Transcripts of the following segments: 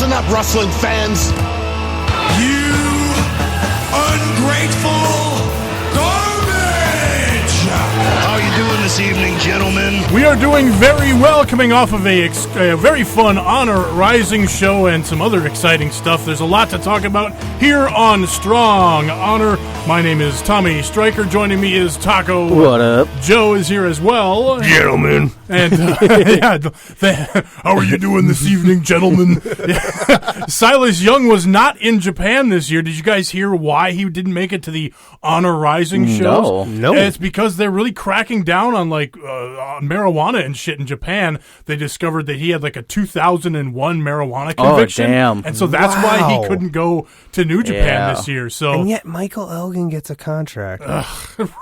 Listen up, wrestling fans. You ungrateful garbage! How are you doing this evening, gentlemen? We are doing very well, coming off of a very fun Honor Rising show and some other exciting stuff. There's a lot to talk about here on Strong Honor. My name is Tommy Stryker. Joining me is Taco. What up? Joe is here as well. Gentlemen. And how are you doing this evening, gentlemen? Silas Young was not in Japan this year. Did you guys hear why he didn't make it to the Honor Rising shows? No. It's because they're really cracking down on on marijuana and shit in Japan. They discovered that he had like a 2001 marijuana conviction. Oh, damn. And so that's why he couldn't go to New Japan this year. So and yet Michael Elgin gets a contract.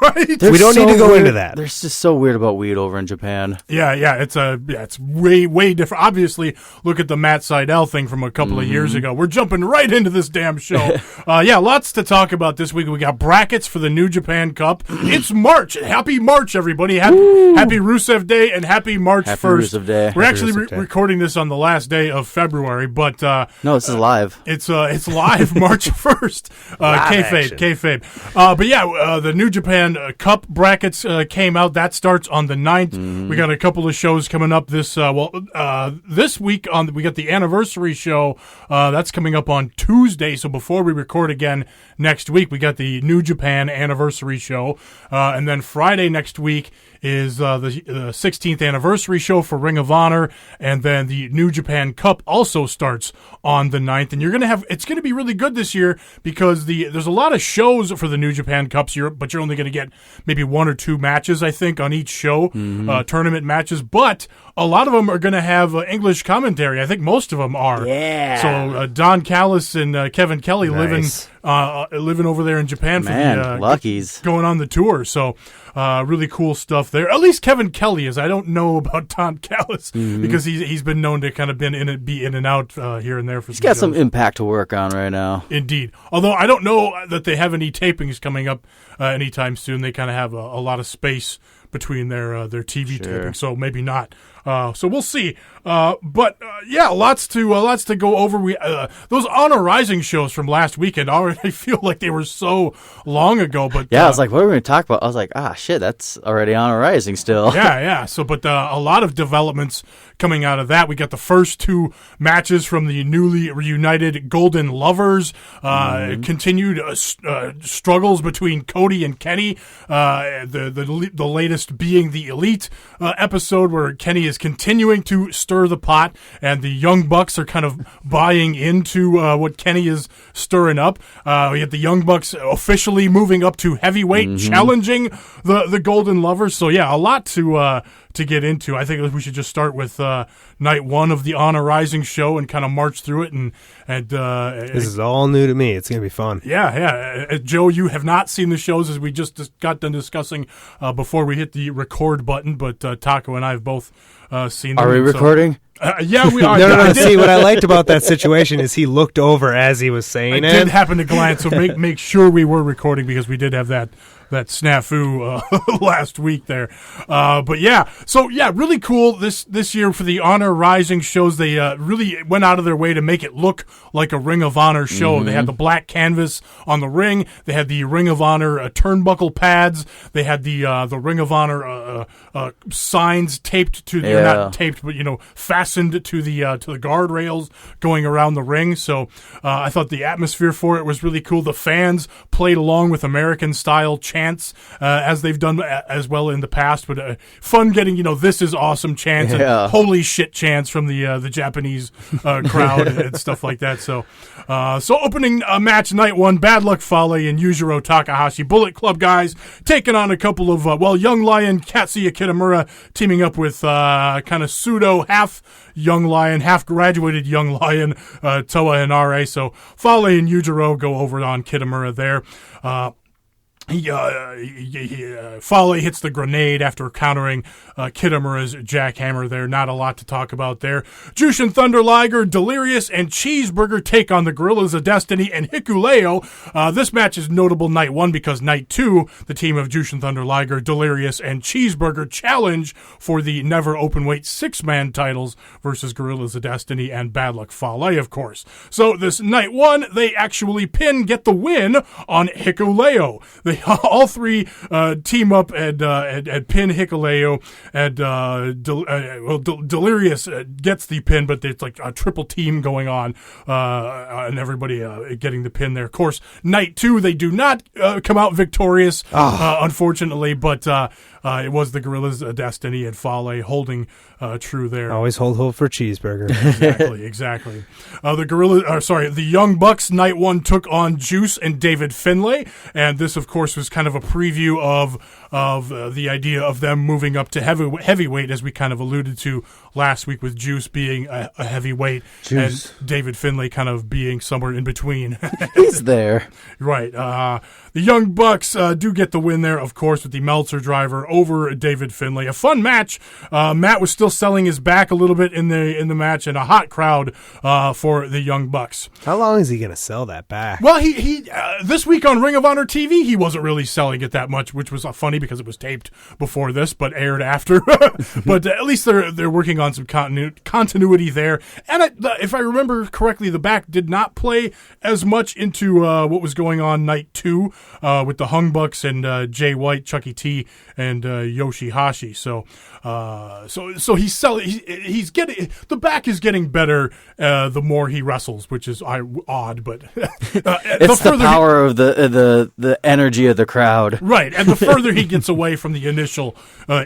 right? We don't need to go into that. They're just so weird about weed over in Japan. Yeah, it's way different. Obviously, look at the Matt Sydal thing from a couple of years ago. We're jumping right into this damn show. Lots to talk about this week. We got brackets for the New Japan Cup. It's March. Happy March, everybody. Happy Rusev Day and happy March 1st. Rusev Day. We're actually recording this on the last day of February, but no, this is live. It's live March 1st. Kayfabe. The New Japan Cup brackets came out. That starts on the 9th. We got a couple of shows coming up this week. We got the anniversary show. That's coming up on Tuesday. So before we record again next week, we got the New Japan anniversary show. And then Friday next week is the 16th anniversary show for Ring of Honor, and then the New Japan Cup also starts on the 9th. And it's going to be really good this year because there's a lot of shows for the New Japan Cups, but you're only going to get maybe one or two matches, I think, on each show, tournament matches. But a lot of them are going to have English commentary. I think most of them are. Yeah. So Don Callis and Kevin Kelly living over there in Japan for luckies going on the tour. So really cool stuff there. At least Kevin Kelly is. I don't know about Don Callis because he's been known to kind of be in and out here and there for. He's got some Impact to work on right now. Indeed. Although I don't know that they have any tapings coming up anytime soon. They kind of have a lot of space between their TV tapings, so maybe not. So we'll see. Lots to go over. Those Honor Rising shows from last weekend already feel like they were so long ago. But I was like, what are we going to talk about? I was like, shit, that's already Honor Rising still. Yeah. So, but a lot of developments coming out of that. We got the first two matches from the newly reunited Golden Lovers. Continued struggles between Cody and Kenny. The latest being the Elite episode where Kenny is continuing to stir the pot, and the Young Bucks are kind of buying into what Kenny is stirring up. We had the Young Bucks officially moving up to heavyweight, challenging the Golden Lovers. So a lot to get into. I think we should just start with night one of the Honor Rising show and kind of march through it. And this is all new to me. It's going to be fun. Yeah. Joe, you have not seen the shows as we just got done discussing before we hit the record button, but Taco and I have both seen them. Are we recording? Yeah, we are. No. See, what I liked about that situation is he looked over as he was saying it. I did happen to glance, so make sure we were recording because we did have that snafu last week there. Really cool this year for the Honor Rising shows. They really went out of their way to make it look like a Ring of Honor show. They had the black canvas on the ring. They had the Ring of Honor turnbuckle pads. They had the Ring of Honor signs taped to not taped, but fastened to the guardrails going around the ring. So I thought the atmosphere for it was really cool. The fans played along with American style chants as they've done as well in the past, but fun getting this is awesome chants and holy shit chants from the Japanese crowd and stuff like that. So opening match night one, Bad Luck Fale and Yujiro Takahashi, Bullet Club guys taking on a couple of Young Lion, Katsuya Kitamura teaming up with kind of pseudo half Young Lion, half graduated Young Lion, Toa Henare. So Fale and Yujiro go over on Kitamura there. Fale hits the grenade after countering Kitamura's jackhammer there. Not a lot to talk about there. Jushin Thunder Liger, Delirious, and Cheeseburger take on the Gorillas of Destiny and Hikuleo. This match is notable night 1 because night 2, the team of Jushin Thunder Liger, Delirious, and Cheeseburger challenge for the never openweight 6-man titles versus Gorillas of Destiny and Bad Luck Fale, of course. So this night 1, they actually get the win on Hikuleo. All three team up and pin Hikuleo, and Delirious gets the pin, but it's like a triple team going on, and everybody getting the pin there. Of course, night 2 they do not come out victorious, unfortunately, but it was the Gorillas of Destiny and Fale holding true there. Always hold hope for Cheeseburger. Exactly. The Young Bucks night 1 took on Juice and David Finlay, and this, of course, was kind of a preview of the idea of them moving up to heavyweight, as we kind of alluded to last week, with Juice being a heavyweight and David Finlay kind of being somewhere in between. He's there. Right. The Young Bucks do get the win there, of course, with the Meltzer driver over David Finlay. A fun match. Matt was still selling his back a little bit in the match, and a hot crowd for the Young Bucks. How long is he going to sell that back? Well, he this week on Ring of Honor TV, he wasn't really selling it that much, which was funny because it was taped before this, but aired after. But at least they're working on some continuity there. And if I remember correctly, the back did not play as much into what was going on night 2 with the Hung Bucks and Jay White, Chucky T, and Yoshihashi. So he's getting, the back is getting better the more he wrestles, which is odd, but it's the power of the energy of the crowd, right? And the further he gets away from the initial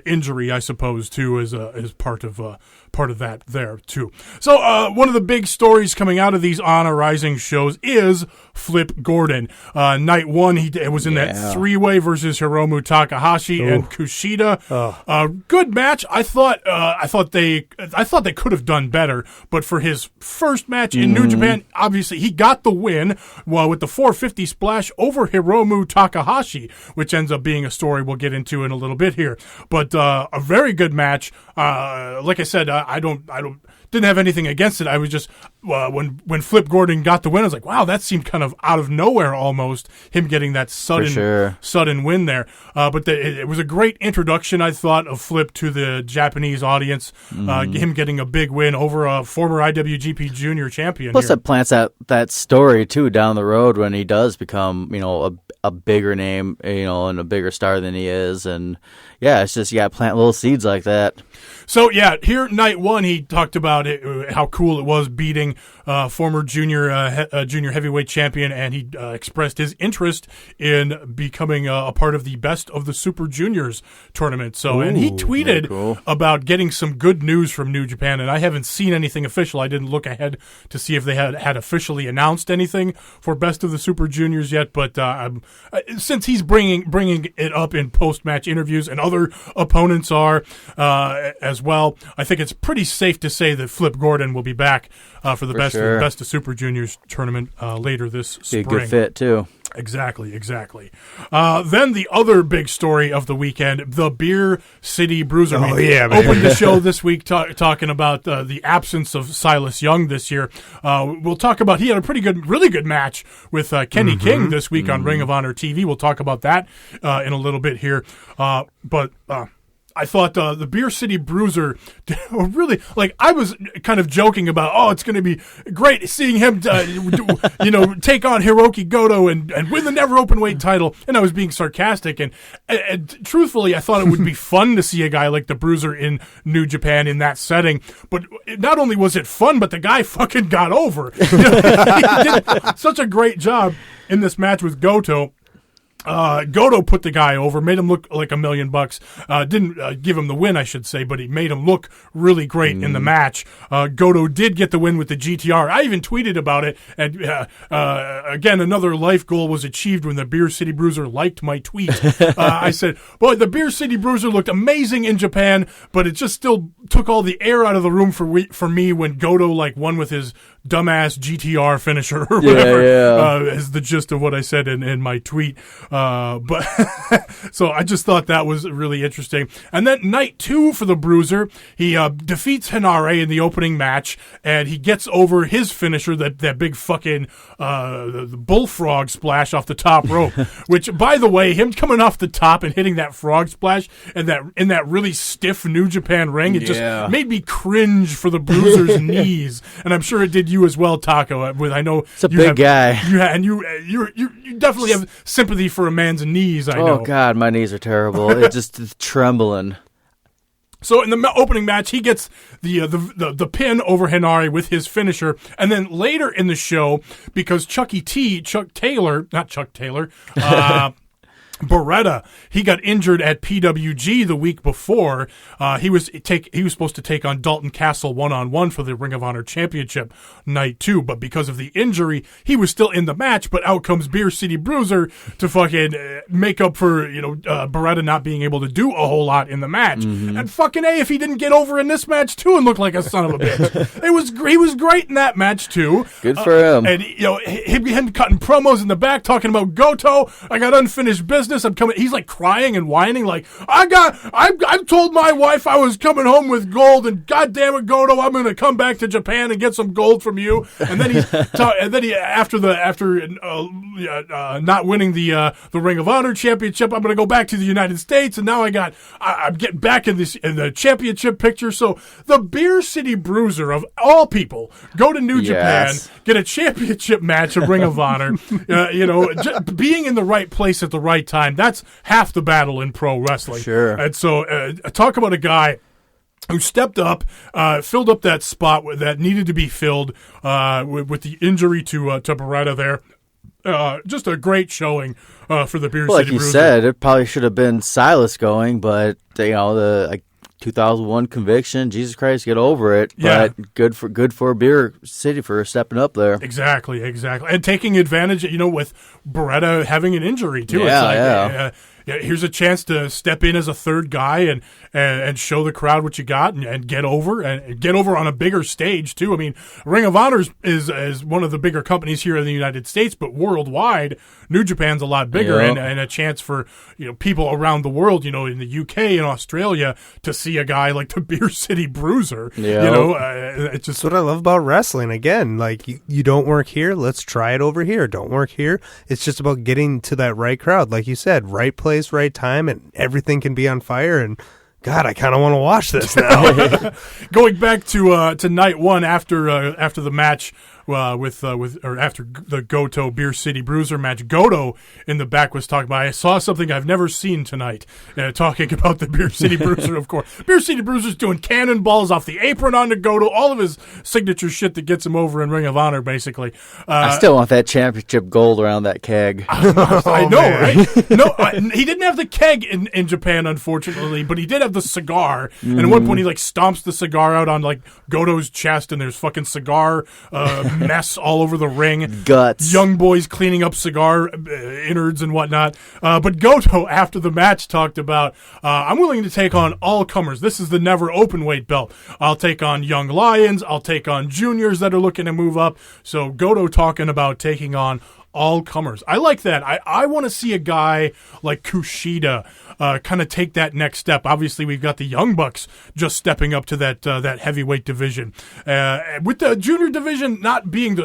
injury, I suppose, too, is part of that there too. So one of the big stories coming out of these Honor Rising shows is Flip Gordon. Night 1, he was in that 3-way versus Hiromu Takahashi and Kushida. Good match. I thought they could have done better, but for his first match in New Japan, obviously he got the win with the 450 splash over Hiromu Takahashi, which ends up being a story we'll get into in a little bit here. But a very good match. Like I said, I didn't have anything against it. I was just when Flip Gordon got the win, I was like, wow, that seemed kind of out of nowhere almost, him getting that sudden win there. But it was a great introduction, I thought, of Flip to the Japanese audience. Him getting a big win over a former IWGP Junior champion. Plus, it plants that story too down the road when he does become, a bigger name, and a bigger star than he is, and it's just plant little seeds like that. So here night 1, he talked about how cool it was beating former junior heavyweight champion, and he expressed his interest in becoming a part of the Best of the Super Juniors tournament. So, and he tweeted about getting some good news from New Japan, and I haven't seen anything official. I didn't look ahead to see if they had officially announced anything for Best of the Super Juniors yet, but since he's bringing it up in post-match interviews, and other opponents are as well, I think it's pretty safe to say that Flip Gordon will be back for the Best of Super Juniors tournament later this spring. Be a good fit too. Exactly. Then the other big story of the weekend, the Beer City Bruiser. Opened the show this week talking about the absence of Silas Young this year. We'll talk about, he had a really good match with Kenny King this week on Ring of Honor TV. We'll talk about that in a little bit here. But I thought the Beer City Bruiser really, I was kind of joking about, it's going to be great seeing him, take on Hiroki Goto and win the never openweight title. And I was being sarcastic. And truthfully, I thought it would be fun to see a guy like the Bruiser in New Japan in that setting. But not only was it fun, but the guy fucking got over. He did such a great job in this match with Goto. Goto put the guy over, made him look like $1 million. Didn't give him the win, I should say, but he made him look really great in the match. Goto did get the win with the GTR. I even tweeted about it, and again, another life goal was achieved when the Beer City Bruiser liked my tweet. I said, boy, the Beer City Bruiser looked amazing in Japan, but it just still took all the air out of the room for me when Goto won with his dumbass GTR finisher or whatever. Yeah. Is the gist of what I said in my tweet. But so I just thought that was really interesting. And then night 2 for the Bruiser, he defeats Henare in the opening match, and he gets over his finisher, that big fucking the bullfrog splash off the top rope. Which, by the way, him coming off the top and hitting that frog splash and in that really stiff New Japan ring, it just made me cringe for the Bruiser's knees. And I'm sure it did you as well, Taco. I know it's a big guy. You definitely have sympathy for a man's knees. I know. Oh God, my knees are terrible. It's just trembling. So in the opening match, he gets the pin over Henare with his finisher, and then later in the show, because Chuck Taylor, Beretta, he got injured at PWG the week before. He was supposed to take on Dalton Castle 1-on-1 for the Ring of Honor Championship night 2, but because of the injury, he was still in the match. But out comes Beer City Bruiser to fucking make up for Beretta not being able to do a whole lot in the match. Mm-hmm. And fucking if he didn't get over in this match too and look like a son of a bitch. He was great in that match too. Good for him. And him cutting promos in the back talking about Goto. I got unfinished business. I'm coming. He's like crying and whining, like I told my wife I was coming home with gold, and goddamn it, Goto, I'm going to come back to Japan and get some gold from you. And then after not winning the Ring of Honor Championship, I'm going to go back to the United States, and now I'm getting back in the championship picture. So the Beer City Bruiser of all people go to New Japan, get a championship match of Ring of Honor. Being in the right place at the right time. That's half the battle in pro wrestling. Sure. And so talk about a guy who stepped up, filled up that spot that needed to be filled with the injury to Beretta there. Just a great showing for the Beer City Bruiser. Like you said, it probably should have been Silas going, but the 2001 conviction, Jesus Christ, get over it. Yeah. But good for Beer City for stepping up there. Exactly. And taking advantage, with Beretta having an injury, too. Yeah, here's a chance to step in as a third guy and show the crowd what you got and get over on a bigger stage, too. I mean, Ring of Honor is one of the bigger companies here in the United States, but worldwide, New Japan's a lot bigger and a chance for people around the world, in the UK and Australia to see a guy like the Beer City Bruiser. It's just That's what I love about wrestling. Again, like you don't work here, let's try it over here. Don't work here. It's just about getting to that right crowd, like you said, right place, right time, and everything can be on fire. And God, I kind of want to watch this now. Going back to night 1 after the match after the Goto Beer City Bruiser match, Goto in the back was talking about, I saw something I've never seen tonight. Talking about the Beer City Bruiser, of course. Beer City Bruiser's doing cannonballs off the apron onto Goto, all of his signature shit that gets him over in Ring of Honor, basically. I still want that championship gold around that keg. I know, right? No, he didn't have the keg in Japan, unfortunately, but he did have the cigar. And at one point, he stomps the cigar out on Goto's chest, and there's fucking cigar mess all over the ring. Guts. Young boys cleaning up cigar innards and whatnot. But Goto, after the match, talked about, I'm willing to take on all comers. This is the never open weight belt. I'll take on young lions. I'll take on juniors that are looking to move up. So Goto talking about taking on all comers. I like that. I want to see a guy like Kushida kind of take that next step. Obviously, we've got the Young Bucks just stepping up to that heavyweight division. With the junior division not being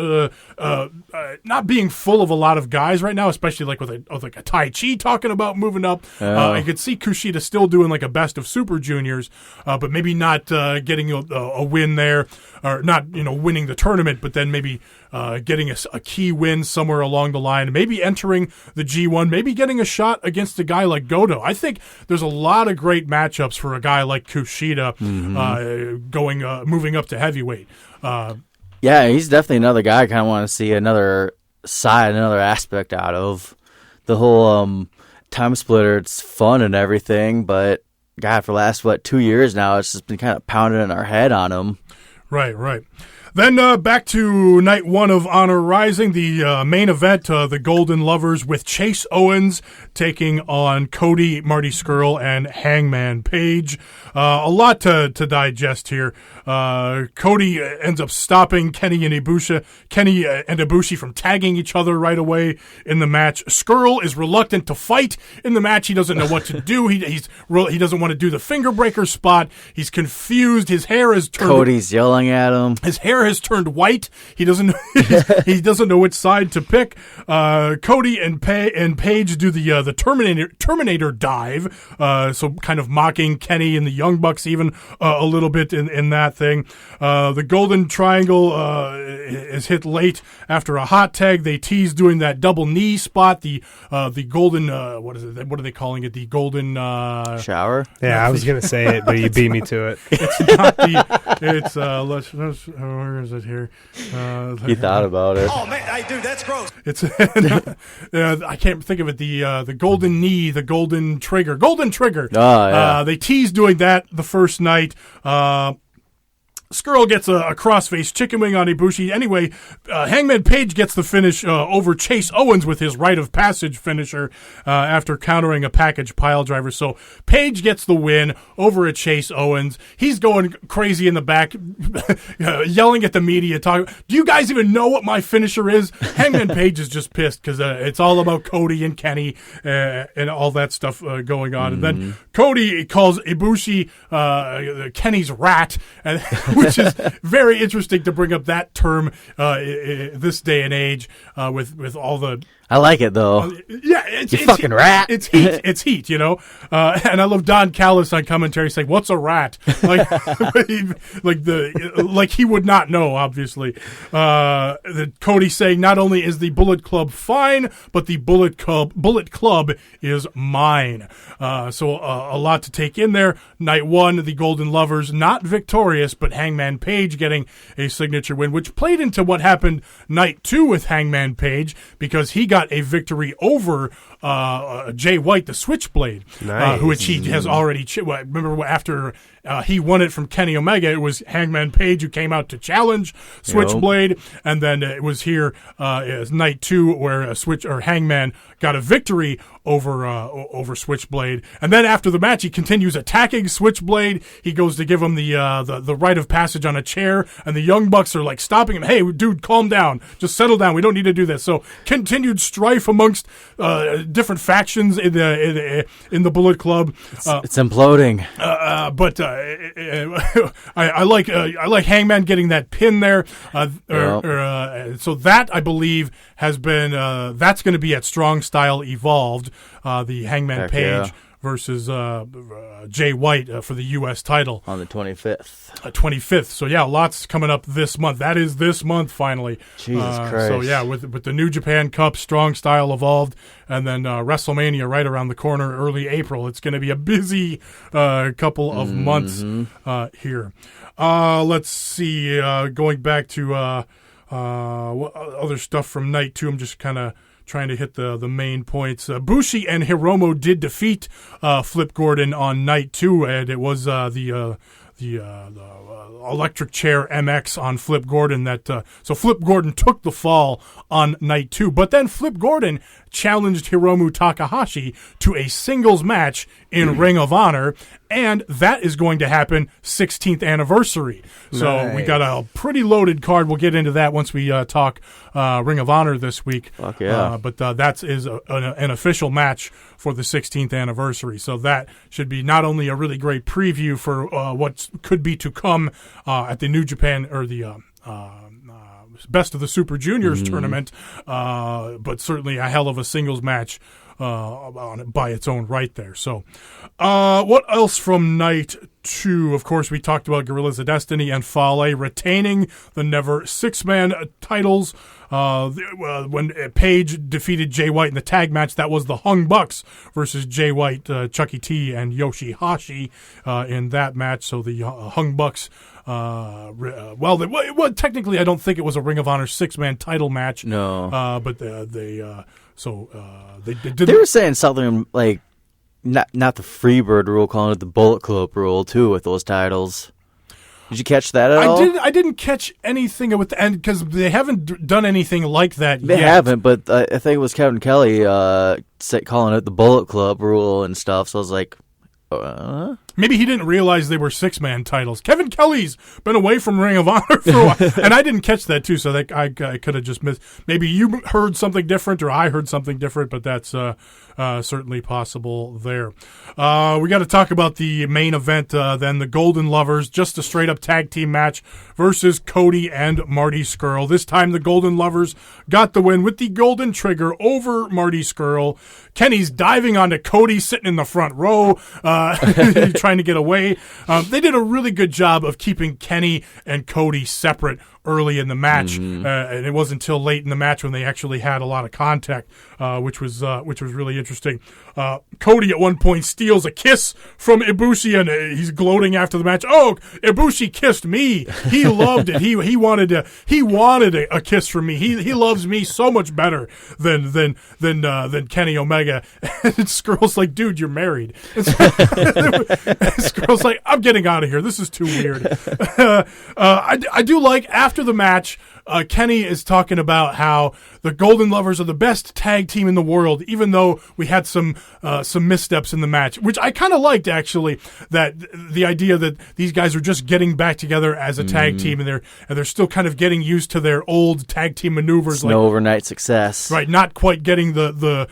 not being full of a lot of guys right now, especially with a Tai Chi talking about moving up. I could see Kushida still doing a best of super juniors, but maybe not getting a win there, or not winning the tournament, but then maybe getting a key win somewhere along the line, maybe entering the G1, maybe getting a shot against a guy like Goto. I think there's a lot of great matchups for a guy like Kushida moving up to heavyweight. Yeah, he's definitely another guy I kind of want to see another side, another aspect out of. The whole time splitter, it's fun and everything, but God, for the last 2 years now, it's just been kind of pounding in our head on him. Right. Then back to night one of Honor Rising, the main event, the Golden Lovers with Chase Owens taking on Cody, Marty Scurll, and Hangman Page. A lot to digest here. Cody ends up stopping Kenny and Ibushi from tagging each other right away in the match. Scurll is reluctant to fight in the match. He doesn't know what to do. He doesn't want to do the finger breaker spot. He's confused. His hair is turned. Cody's yelling at him. His hair has turned white. He doesn't know which side to pick. Cody and Page do the Terminator dive. So kind of mocking Kenny and the Young Bucks even a little bit in that thing. The Golden Triangle is hit late after a hot tag. They tease doing that double knee spot. The Golden what is it? What are they calling it? The Golden shower. Yeah, I was gonna say it, but you beat me to it. It's not the. It's where is it here? He thought about it. Oh man, dude, that's gross. It's I can't think of it. The golden knee, the golden trigger. Oh, yeah. They teased doing that the first night. Scurll gets a crossface chicken wing on Ibushi. Anyway, Hangman Page gets the finish over Chase Owens with his rite of passage finisher after countering a package pile driver. So Page gets the win over a Chase Owens. He's going crazy in the back, yelling at the media, talking, do you guys even know what my finisher is? Hangman Page is just pissed because it's all about Cody and Kenny and all that stuff going on. And then Cody calls Ibushi Kenny's rat, and which is very interesting to bring up that term this day and age with all the. I like it though. Yeah, it's fucking rat. It's heat. It's heat. You know, and I love Don Callis on commentary saying, "What's a rat?" Like he would not know. Obviously, Cody saying not only is the Bullet Club fine, but the Bullet Club is mine. So a lot to take in there. Night one, the Golden Lovers not victorious, but Hangman Page getting a signature win, which played into what happened night two with Hangman Page because he got a victory over Jay White, the Switchblade, nice. Which he has already. Remember after he won it from Kenny Omega, it was Hangman Page who came out to challenge Switchblade, and then it was here as night two where Hangman got a victory over Switchblade, and then after the match he continues attacking Switchblade. He goes to give him the rite of passage on a chair, and the Young Bucks are like stopping him. Hey, dude, calm down, just settle down. We don't need to do this. So continued strife amongst different factions in the Bullet Club. It's imploding. But I like Hangman getting that pin there. So that I believe has been that's going to be at Strong Style Evolved. The Hangman Page versus Jay White for the U.S. title on the 25th. 25th. So yeah, lots coming up this month. That is this month finally. Jesus Christ. So yeah, with the New Japan Cup, Strong Style Evolved, and then WrestleMania right around the corner, early April. It's going to be a busy couple of months here. Let's see. Going back to other stuff from night two. I'm just kind of trying to hit the main points. Bushi and Hiromu did defeat Flip Gordon on night two, and it was the electric chair MX on Flip Gordon so Flip Gordon took the fall on night two, but then Flip Gordon challenged Hiromu Takahashi to a singles match in Ring of Honor, and that is going to happen 16th anniversary. So we got a pretty loaded card. We'll get into that once we talk Ring of Honor this week. Fuck yeah. But that is an official match for the 16th anniversary. So that should be not only a really great preview for what could be to come at the New Japan or the Best of the Super Juniors tournament, but certainly a hell of a singles match by its own right there. So what else from night two? Of course, we talked about Guerrillas of Destiny and Fale retaining the Never Six-Man titles. When Page defeated Jay White in the tag match, that was the Hung Bucks versus Jay White, Chucky T, and Yoshihashi in that match. So the Hung Bucks, technically I don't think it was a Ring of Honor six-man title match. No. But they did. They were saying something like not the Freebird rule, calling it the Bullet Club rule too with those titles. Did you catch that at all? I didn't catch anything with the end because they haven't done anything like that They yet. haven't, but I think it was Kevin Kelly calling it the Bullet Club rule and stuff. So I was like, Maybe he didn't realize they were 6-man titles. Kevin Kelly's been away from Ring of Honor for a while, and I didn't catch that too. So that I could have just missed. Maybe you heard something different, or I heard something different, but that's certainly possible there. We got to talk about the main event. Then the Golden Lovers, just a straight up tag team match versus Cody and Marty Scurll. This time the Golden Lovers got the win with the Golden Trigger over Marty Scurll. Kenny's diving onto Cody, sitting in the front row, trying to get away. They did a really good job of keeping Kenny and Cody separate early in the match, and it wasn't until late in the match when they actually had a lot of contact, which was really interesting. Cody at one point steals a kiss from Ibushi, and he's gloating after the match. Oh, Ibushi kissed me. He loved it. He wanted a kiss from me. He loves me so much better than Kenny Omega. And Scurll's like, dude, you're married. Scurll's like, I'm getting out of here. This is too weird. I do like after the match, Kenny is talking about how the Golden Lovers are the best tag team in the world, even though we had some missteps in the match, which I kind of liked, actually, that the idea that these guys are just getting back together as a tag team, and they're still kind of getting used to their old tag team maneuvers. It's no overnight success. Right, not quite getting the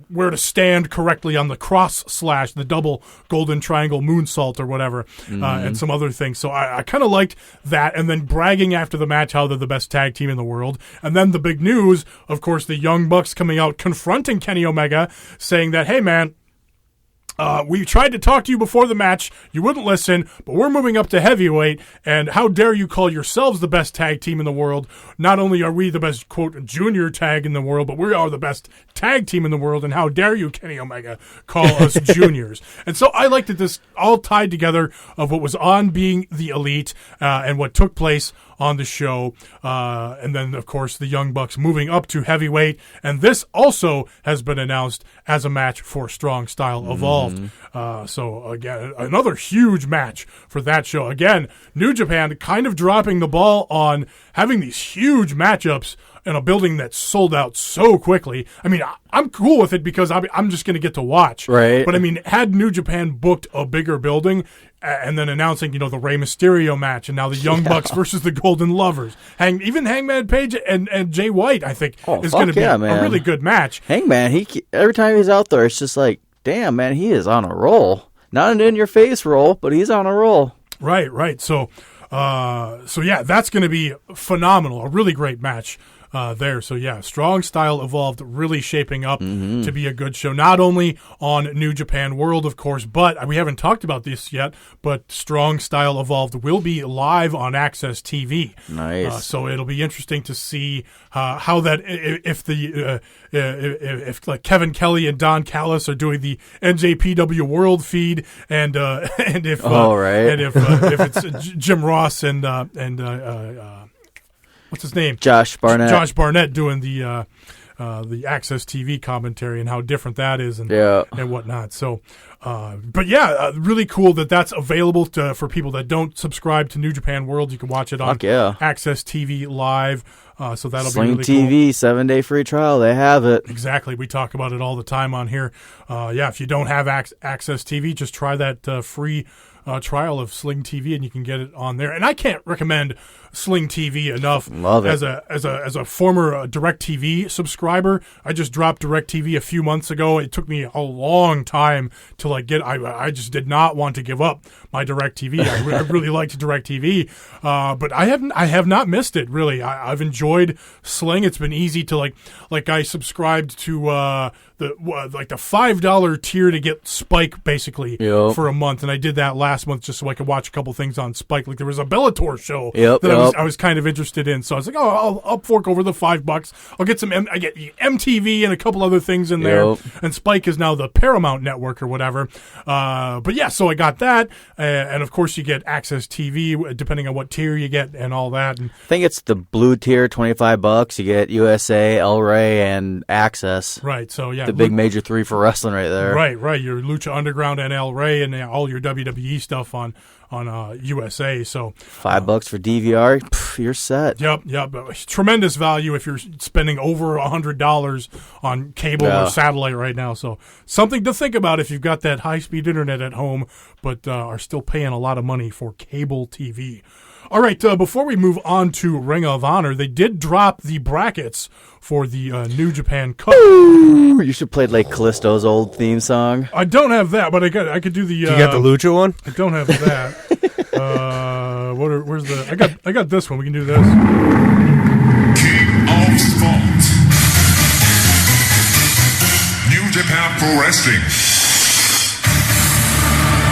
where to stand correctly on the cross slash, the double golden triangle moonsault or whatever, and some other things. So I kind of liked that, and then bragging after the match how they're the best tag team in the world. And then the big news, of course, the Young Bucks coming out confronting Kenny Omega, saying that, hey man, we tried to talk to you before the match. You wouldn't listen, but we're moving up to heavyweight, and how dare you call yourselves the best tag team in the world? Not only are we the best, quote, junior tag in the world, but we are the best tag team in the world, and how dare you, Kenny Omega, call us juniors? And so I liked that this all tied together of what was on Being the Elite and what took place on the show, and then, of course, the Young Bucks moving up to heavyweight, and this also has been announced as a match for Strong Style Evolved. So, again, another huge match for that show. Again, New Japan kind of dropping the ball on having these huge matchups in a building that's sold out so quickly. I mean, I'm cool with it because I'm just going to get to watch. Right. But, I mean, had New Japan booked a bigger building and then announcing, the Rey Mysterio match, and now the Young Bucks versus the Golden Lovers. Even Hangman Page and Jay White, I think, is going to be a really good match. Hangman, every time he's out there, it's just like, damn, man, he is on a roll. Not an in-your-face roll, but he's on a roll. Right. So yeah, that's going to be phenomenal. A really great match there. So yeah, Strong Style Evolved really shaping up to be a good show. Not only on New Japan World, of course, but we haven't talked about this yet, but Strong Style Evolved will be live on Access TV. Nice. So it'll be interesting to see how that, if like Kevin Kelly and Don Callis are doing the NJPW World feed, and if it's Jim Ross and what's his name? Josh Barnett. Josh Barnett doing the Access TV commentary, and how different that is, and whatnot. So, but yeah, really cool that that's available for people that don't subscribe to New Japan World. You can watch it on Access TV Live. So that'll Sling be really TV, cool. 7-day free trial. They have it. Exactly. We talk about it all the time on here. If you don't have Access TV, just try that free trial of Sling TV, and you can get it on there. And I can't recommend Sling TV enough. Love it. As a former DirecTV subscriber. I just dropped DirecTV a few months ago. It took me a long time to get. I just did not want to give up my DirecTV. I really liked DirecTV, but I have not missed it really. I've enjoyed Sling. It's been easy to I subscribed to the $5 tier to get Spike basically for a month, and I did that last month just so I could watch a couple things on Spike. Like there was a Bellator show that I was kind of interested in, so I was like, I'll fork over the $5. I'll get some. I get MTV and a couple other things in there, and Spike is now the Paramount Network or whatever. But yeah, so I got that, and of course you get Access TV depending on what tier you get and all that. And I think it's the blue tier, $25. You get USA, El Rey, and Access. Right. So yeah, the big major three for wrestling right there. Right. Your Lucha Underground and El Rey and all your WWE stuff on USA. So $5 for DVR, you're set. Yep. Tremendous value if you're spending over $100 on cable or satellite right now. So something to think about if you've got that high-speed internet at home, but are still paying a lot of money for cable TV. All right, before we move on to Ring of Honor, they did drop the brackets for the New Japan Cup. Ooh, you should play like Callisto's old theme song. I don't have that, but I could do the. You got the Lucha one? I don't have that. Where's the? I got this one. We can do this. King of Sport. New Japan Pro Wrestling.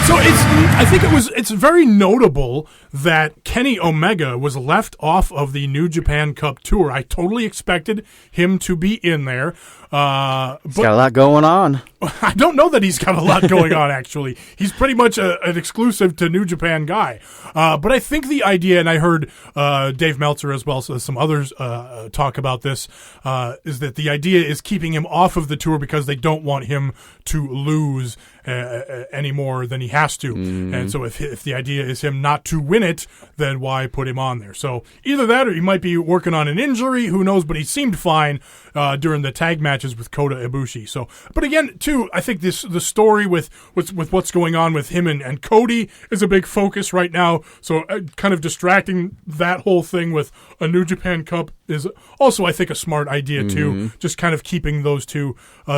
So I think it's very notable that Kenny Omega was left off of the New Japan Cup tour. I totally expected him to be in there. He's got a lot going on. I don't know that he's got a lot going on, actually. He's pretty much an exclusive to New Japan guy. But I think the idea, and I heard Dave Meltzer as well, so some others talk about this, is that the idea is keeping him off of the tour because they don't want him to lose any more than he has to. And so if the idea is him not to win it, then why put him on there? So either that or he might be working on an injury, who knows, but he seemed fine during the tag matches with Kota Ibushi. So, but again, too, I think the story with what's going on with him and Cody is a big focus right now. So kind of distracting that whole thing with a New Japan Cup is also, I think, a smart idea too. Just kind of keeping those two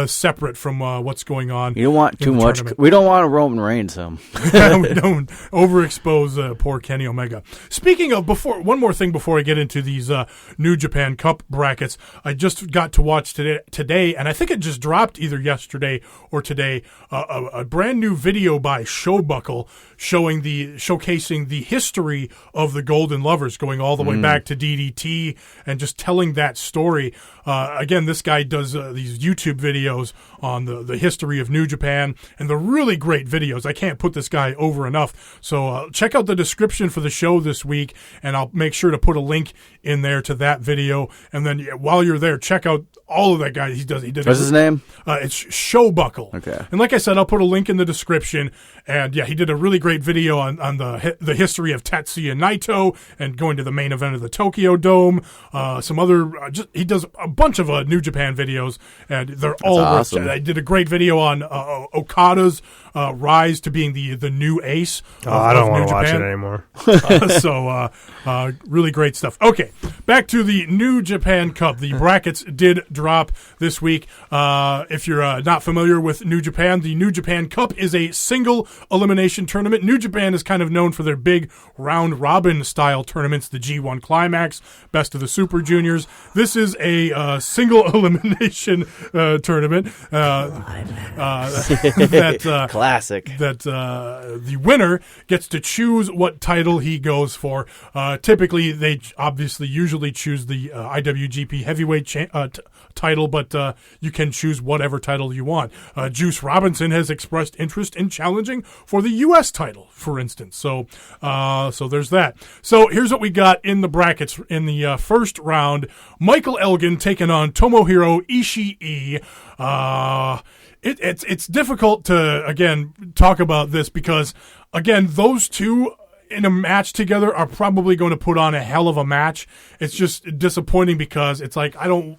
separate from what's going on. You don't want too much. We don't want a Roman Reigns him. We don't overexpose poor Kenny Omega. Speaking of, one more thing before I get into these New Japan Cup brackets, I just got to watch today, and I think it just dropped either yesterday or today, a brand new video by SHOWBUCKLE showcasing the history of the Golden Lovers, going all the way back to DDT and just telling that story. Again, this guy does these YouTube videos on the history of New Japan, and they're really great videos. I can't put this guy over enough. So check out the description for the show this week, and I'll make sure to put a link in there to that video. And then while you're there, check out all of that guy. He did. What's his name? It's SHOWBUCKLE. Okay. And like I said, I'll put a link in the description. And yeah, he did a really great video on the history of Tetsuya Naito and going to the main event of the Tokyo Dome. Some other, he does a bunch of New Japan videos, and they're all awesome. I did a great video on Okada's rise to being the new ace. I don't want to watch it anymore. So really great stuff. Okay, back to the New Japan Cup. The brackets did drop this week. If you're not familiar with New Japan, the New Japan Cup is a single elimination tournament. New Japan is kind of known for their big round-robin style tournaments, the G1 Climax, Best of the Super Juniors. This is a single elimination tournament. Classic. That the winner gets to choose what title he goes for. Typically, they usually choose the IWGP Heavyweight title, but you can choose whatever title you want. Juice Robinson has expressed interest in challenging for the U.S. title, for instance. So there's that. So here's what we got in the brackets in the first round. Michael Elgin taking on Tomohiro Ishii. It's difficult to, again, talk about this because, again, those two in a match together are probably going to put on a hell of a match. It's just disappointing because it's like I'm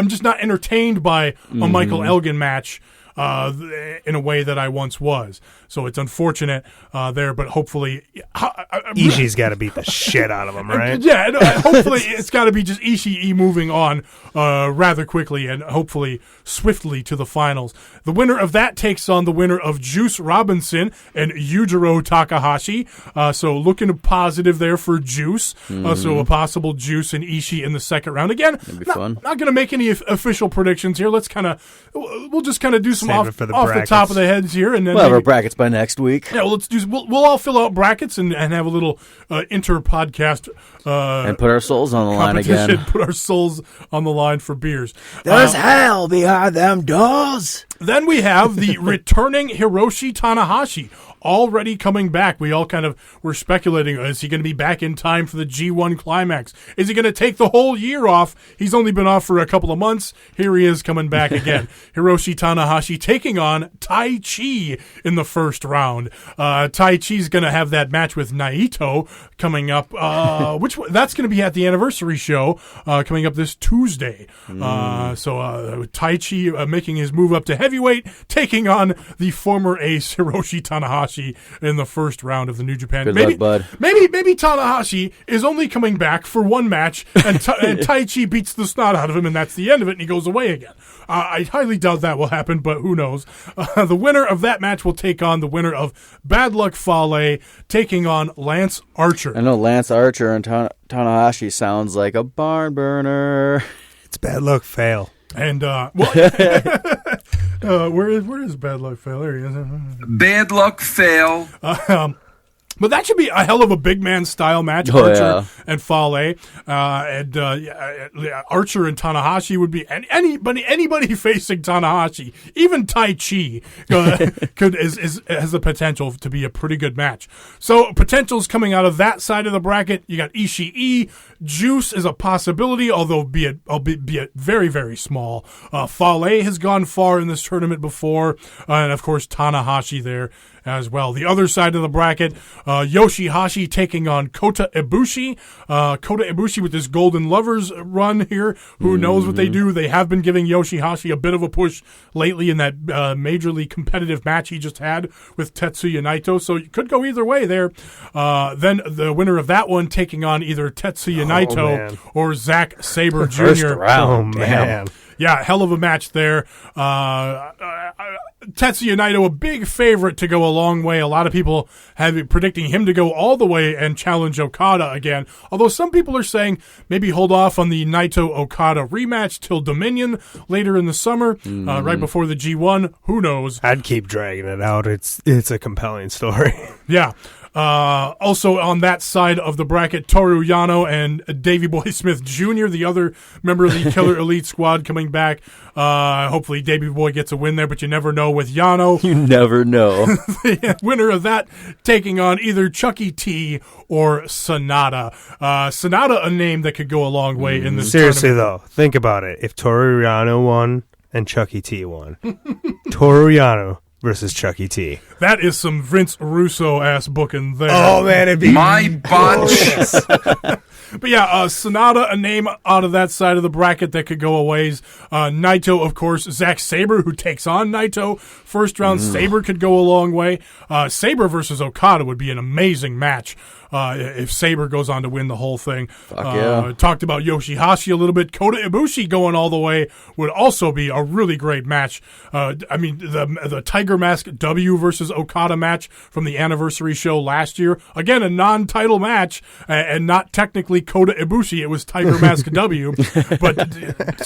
just not entertained by a Michael Elgin match in a way that I once was. So it's unfortunate there, but hopefully Ishii's got to beat the shit out of him, right? Yeah, hopefully it's got to be just Ishii moving on rather quickly and hopefully swiftly to the finals. The winner of that takes on the winner of Juice Robinson and Yujiro Takahashi. So looking positive there for Juice. So a possible Juice and Ishii in the second round. Again, not going to make any official predictions here. We'll just kind of do some off the top of the heads here, and then we'll have our brackets by next week. Yeah, we'll all fill out brackets and have a little inter-podcast and put our souls on the line again. Put our souls on the line for beers. There's hell behind them doors. Then we have the returning Hiroshi Tanahashi, already coming back. We all kind of were speculating, is he going to be back in time for the G1 climax? Is he going to take the whole year off? He's only been off for a couple of months. Here he is coming back again. Hiroshi Tanahashi taking on Tai Chi in the first round. Tai Chi's going to have that match with Naito coming up. That's going to be at the anniversary show coming up this Tuesday. So Tai Chi making his move up to heavyweight, taking on the former ace Hiroshi Tanahashi in the first round of the New Japan. Good luck, bud. Maybe Tanahashi is only coming back for one match, and Tai Chi beats the snot out of him, and that's the end of it, and he goes away again. I highly doubt that will happen, but who knows? The winner of that match will take on the winner of Bad Luck Fale, taking on Lance Archer. I know Lance Archer and Tanahashi sounds like a barn burner. It's Bad Luck Fail. And where is Bad Luck Fail? There he is. Bad Luck Fail. But that should be a hell of a big man style match. Archer and Fale, Archer and Tanahashi would be anybody facing Tanahashi, even Tai Chi, has the potential to be a pretty good match. So potentials coming out of that side of the bracket. You got Ishii, Juice is a possibility, although be it very, very small. Fale has gone far in this tournament before, and of course Tanahashi there as well. The other side of the bracket, Yoshihashi taking on Kota Ibushi. Kota Ibushi with this Golden Lovers run here. Who knows what they do? They have been giving Yoshihashi a bit of a push lately in that majorly competitive match he just had with Tetsuya Naito. So it could go either way there. Then the winner of that one taking on either Tetsuya Naito or Zack Sabre Jr. First round. Oh, man. Yeah, hell of a match there. Tetsuya Naito, a big favorite to go a long way. A lot of people have been predicting him to go all the way and challenge Okada again. Although some people are saying maybe hold off on the Naito-Okada rematch till Dominion later in the summer, right before the G1. Who knows? I'd keep dragging it out. It's a compelling story. Yeah. Also on that side of the bracket, Toru Yano and Davey Boy Smith Jr., the other member of the Killer Elite Squad, coming back. Hopefully Davey Boy gets a win there, but you never know with Yano. You never know. The winner of that taking on either Chucky T or Sonata. Sonata, a name that could go a long way in this Seriously, tournament. though, think about it. If Toru Yano won and Chucky T won, Toru Yano versus Chucky T. That is some Vince Russo-ass booking there. Oh, man, it'd be My bunch. But yeah, Sonata, a name out of that side of the bracket that could go a ways. Naito, of course, Zack Sabre, who takes on Naito. First round, Sabre could go a long way. Sabre versus Okada would be an amazing match if Sabre goes on to win the whole thing. Talked about Yoshihashi a little bit. Kota Ibushi going all the way would also be a really great match. I mean, the Tiger Mask W versus Okada match from the anniversary show last year. Again, a non-title match, and not technically Kota Ibushi. It was Tiger Mask W. But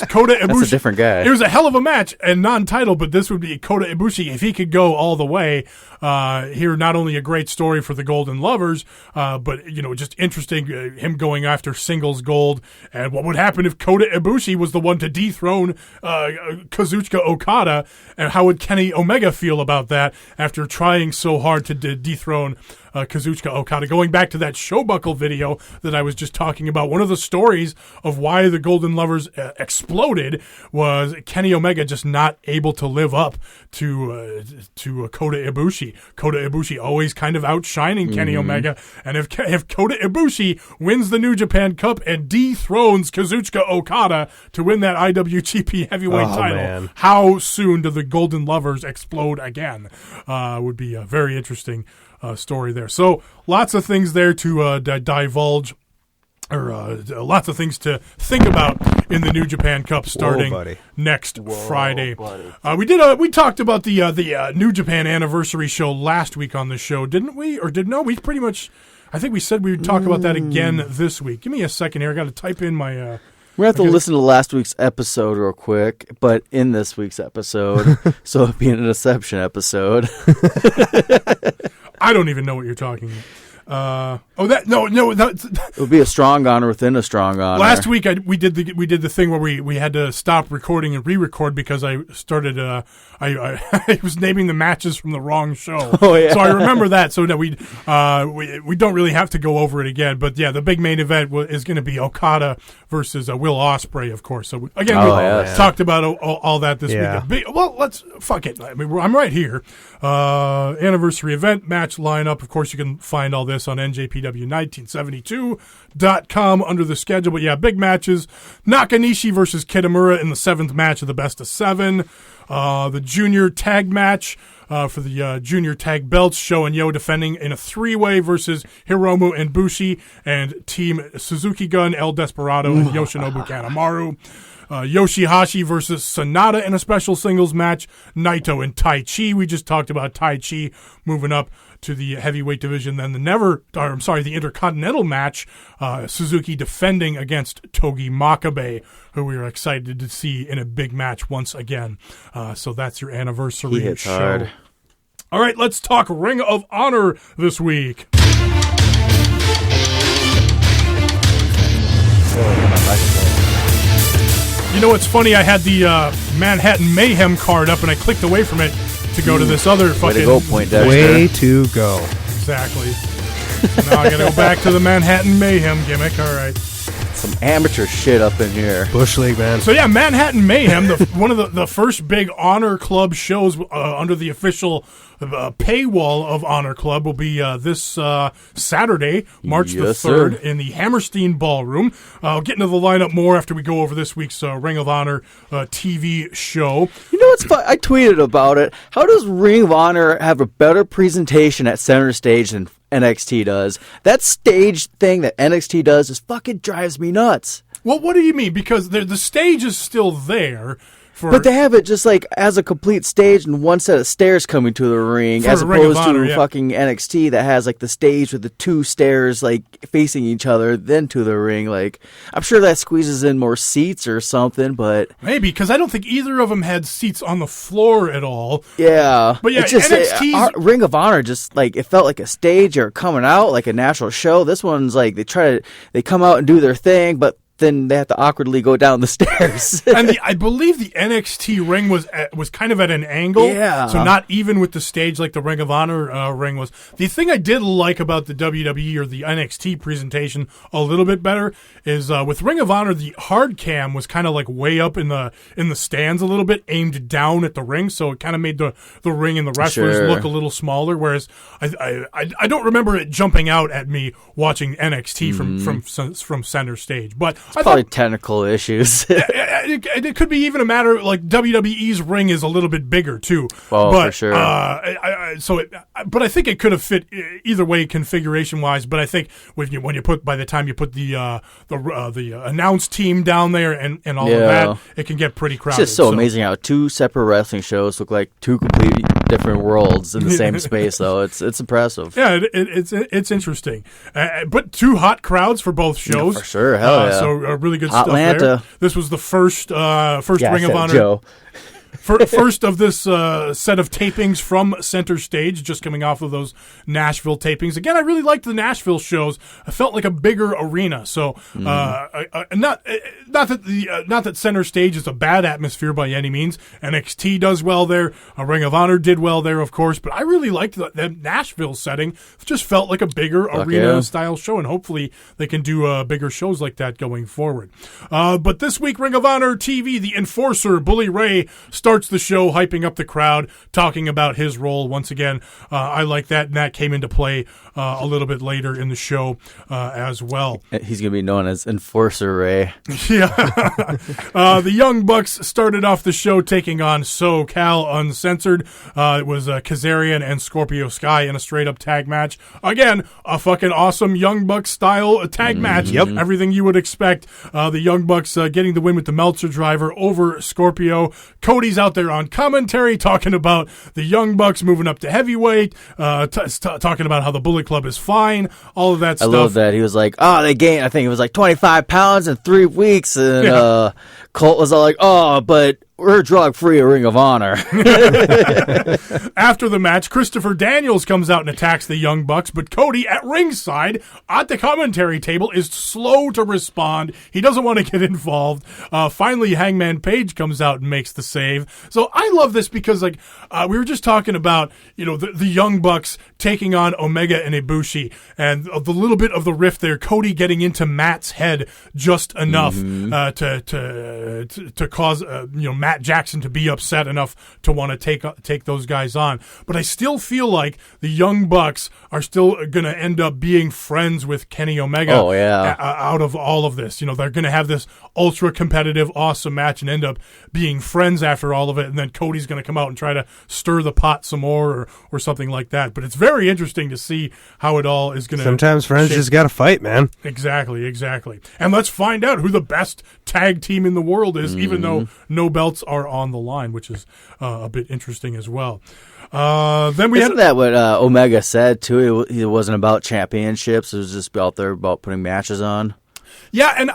Kota Ibushi. That's a different guy. It was a hell of a match and non-title, but this would be Kota Ibushi if he could go all the way. Here, not only a great story for the Golden Lovers, but just interesting him going after singles gold. And what would happen if Kota Ibushi was the one to dethrone Kazuchika Okada? And how would Kenny Omega feel about that after trying so hard to dethrone Kazuchika Okada? Going back to that SHOWBUCKLE video that I was just talking about, one of the stories of why the Golden Lovers exploded was Kenny Omega just not able to live up to Kota Ibushi. Kota Ibushi always kind of outshining Kenny Omega, and if Kota Ibushi wins the New Japan Cup and dethrones Kazuchika Okada to win that IWGP Heavyweight title, man. how soon do the Golden Lovers explode again? Would be a very interesting story there. So lots of things there to divulge, or lots of things to think about in the New Japan Cup starting next Friday. We talked about the New Japan anniversary show last week on the show, didn't we? Or no? We pretty much. I think we said we would talk about that again this week. Give me a second here. I got to type in my. We have to listen to last week's episode real quick, but in this week's episode, so it'd be an Inception episode. I don't even know what you're talking about. It would be a strong honor within a strong honor. Last week we did the thing where we had to stop recording and re-record because I started I was naming the matches from the wrong show. Oh, yeah. So I remember that. So we don't really have to go over it again. But yeah, the big main event is going to be Okada versus Will Ospreay, of course. So again, talked about all that this week. Well, let's fuck it. I mean, I'm right here. Anniversary event match lineup. Of course, you can find all this on njpw1972.com under the schedule. But yeah, big matches. Nakanishi versus Kitamura in the 7th match of the best of 7. The junior tag match for the junior tag belts. Sho and Yo defending in a 3-way versus Hiromu and Bushi and Team Suzuki Gun, El Desperado, and Yoshinobu Kanemaru. Yoshihashi versus Sonata in a special singles match. Naito and Tai Chi. We just talked about Tai Chi moving up to the heavyweight division. Then the Intercontinental match. Suzuki defending against Togi Makabe, who we are excited to see in a big match once again. So that's your anniversary He hits show. hard. All right, let's talk Ring of Honor this week. You know what's funny? I had the Manhattan Mayhem card up, and I clicked away from it to go to this other fucking... Way to go, Poindexter. Way to go. Exactly. So now I got to go back to the Manhattan Mayhem gimmick. All right. Some amateur shit up in here. Bush League, man. So yeah, Manhattan Mayhem, one of the first big Honor Club shows under the official paywall of Honor Club will be this Saturday, March the 3rd, in the Hammerstein Ballroom. I'll get into the lineup more after we go over this week's Ring of Honor TV show. You know what's fun? I tweeted about it. How does Ring of Honor have a better presentation at center stage than NXT does? That stage thing that NXT does just fucking drives me nuts. Well, what do you mean? Because the stage is still there. But they have it just like as a complete stage and one set of stairs coming to the ring, as opposed to fucking NXT that has like the stage with the 2 stairs like facing each other, then to the ring. Like, I'm sure that squeezes in more seats or something, but maybe because I don't think either of them had seats on the floor at all. Yeah, but yeah, it's just NXT's Ring of Honor just like it felt like a stage or coming out like a natural show. This one's like they come out and do their thing, but then they have to awkwardly go down the stairs. And I believe the NXT ring was kind of at an angle, so not even with the stage like the Ring of Honor ring was. The thing I did like about the WWE or the NXT presentation a little bit better is with Ring of Honor, the hard cam was kind of like way up in the stands a little bit, aimed down at the ring, so it kind of made the ring and the wrestlers look a little smaller. Whereas I don't remember it jumping out at me watching NXT from center stage, but. It's probably technical issues. It could be even a matter like WWE's ring is a little bit bigger too. Oh, for sure. But I think it could have fit either way configuration wise. But I think by the time you put the announce team down there and all of that, it can get pretty crowded. It's just so amazing how 2 separate wrestling shows look like 2 completely different worlds in the same space. Though it's impressive. Yeah, it's interesting. But 2 hot crowds for both shows. Yeah, for sure, hell yeah. So really good Atlanta. stuff there. This was the first Ring of Honor. Joe. First of this set of tapings from Center Stage, just coming off of those Nashville tapings. Again, I really liked the Nashville shows. I felt like a bigger arena. So, not that Center Stage is a bad atmosphere by any means. NXT does well there. Ring of Honor did well there, of course. But I really liked the Nashville setting. It just felt like a bigger arena-style show, and hopefully they can do bigger shows like that going forward. But this week, Ring of Honor TV, the Enforcer, Bully Ray, starts the show, hyping up the crowd, talking about his role once again. I like that, and that came into play a little bit later in the show as well. He's going to be known as Enforcer Ray. Yeah. The Young Bucks started off the show taking on SoCal Uncensored. It was Kazarian and Scorpio Sky in a straight-up tag match. Again, a fucking awesome Young Bucks style tag match. Yep. Everything you would expect. The Young Bucks getting the win with the Meltzer driver over Scorpio. Cody's out there on commentary talking about the Young Bucks moving up to heavyweight, talking about how the Bullet Club is fine, all of that stuff. I love that. He was like, they gained, I think it was like 25 pounds in 3 weeks. And Colt was all like, but we're drug-free at Ring of Honor. After the match, Christopher Daniels comes out and attacks the Young Bucks, but Cody at ringside at the commentary table is slow to respond. He doesn't want to get involved. Finally, Hangman Page comes out and makes the save. So I love this because, like, we were just talking about, the Young Bucks taking on Omega and Ibushi, and the little bit of the rift there, Cody getting into Matt's head just enough to cause Matt Jackson to be upset enough to want to take those guys on. But I still feel like the Young Bucks are still going to end up being friends with Kenny Omega. Oh, yeah. Out of all of this, they're going to have this ultra competitive, awesome match and end up being friends after all of it. And then Cody's going to come out and try to stir the pot some more or something like that. But it's very interesting to see how it all is going to. Sometimes friends just got to fight, man. Exactly. And let's find out who the best tag team in the world is, even though no belts are on the line, which is a bit interesting as well. Then we Isn't that what Omega said too? It wasn't about championships. It was just out there about putting matches on. Yeah, and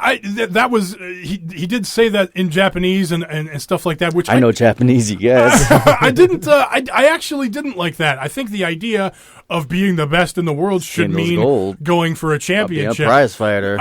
that was he did say that in Japanese and stuff like that. Which I know Japanese, you guys. I didn't. I actually didn't like that. I think the idea of being the best in the world should mean gold. Going for a championship, being a prize fighter.